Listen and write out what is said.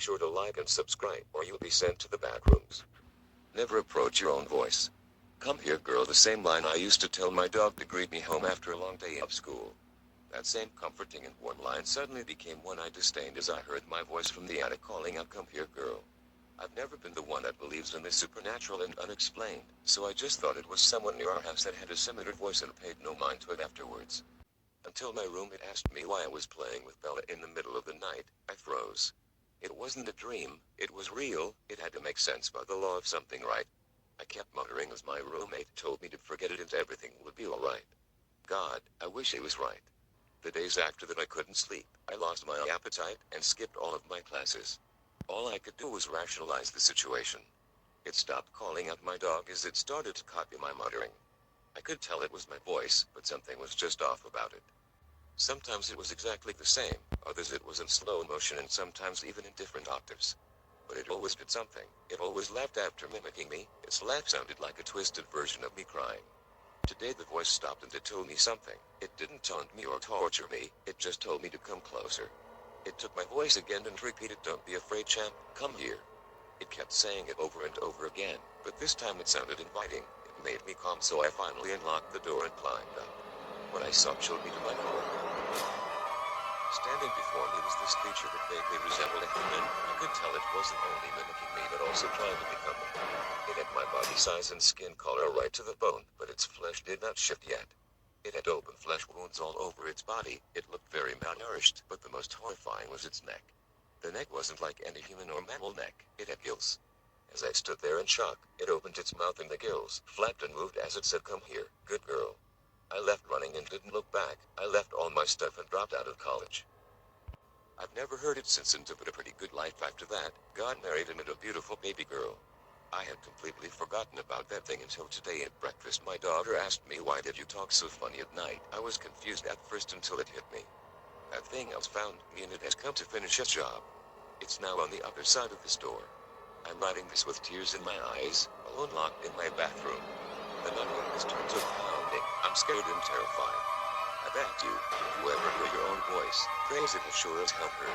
sure to like and subscribe or you'll be sent to the back rooms. Never approach your own voice. Come here, girl, the same line I used to tell my dog to greet me home after a long day of school. That same comforting and warm line suddenly became one I disdained as I heard my voice from the attic calling out, "Come here, girl." I've never been the one that believes in the supernatural and unexplained, so I just thought it was someone near our house that had a similar voice and paid no mind to it afterwards. Until my roommate asked me why I was playing with Bella in the middle of the night, I froze. It wasn't a dream, it was real, it had to make sense by the law of something, right? I kept muttering as my roommate told me to forget it and everything would be alright. God, I wish he was right. The days after that I couldn't sleep, I lost my appetite and skipped all of my classes. All I could do was rationalize the situation. It stopped calling out my dog as it started to copy my muttering. I could tell it was my voice, but something was just off about it. Sometimes it was exactly the same, others it was in slow motion and sometimes even in different octaves. But it always did something. It always laughed after mimicking me. Its laugh sounded like a twisted version of me crying. Today the voice stopped and it told me something. It didn't taunt me or torture me, it just told me to come closer. It took my voice again and repeated, "Don't be afraid, champ, come here." It kept saying it over and over again, but this time it sounded inviting. It made me calm, so I finally unlocked the door and climbed up. What I saw chilled me to my core. Standing before me was this creature that vaguely resembled a human. I could tell it wasn't only mimicking me but also trying to become me. It had my body size and skin color right to the bone, but its flesh did not shift yet. It had open flesh wounds all over its body. It looked very malnourished, but the most horrifying was its neck. The neck wasn't like any human or mammal neck. It had gills. As I stood there in shock, it opened its mouth and the gills flapped and moved as it said, "Come here, good girl." I left running and didn't look back. I left all my stuff and dropped out of college. I've never heard it since and lived a pretty good life after that. Got married and had a beautiful baby girl. I had completely forgotten about that thing until today at breakfast. My daughter asked me, "Why did you talk so funny at night?" I was confused at first until it hit me. That thing has found me and it has come to finish its job. It's now on the other side of this door. I'm writing this with tears in my eyes, alone locked in my bathroom. The night has turned to pounding. I'm scared and terrified. I beg you, if you ever hear your own voice, praise it will sure as hell hurt.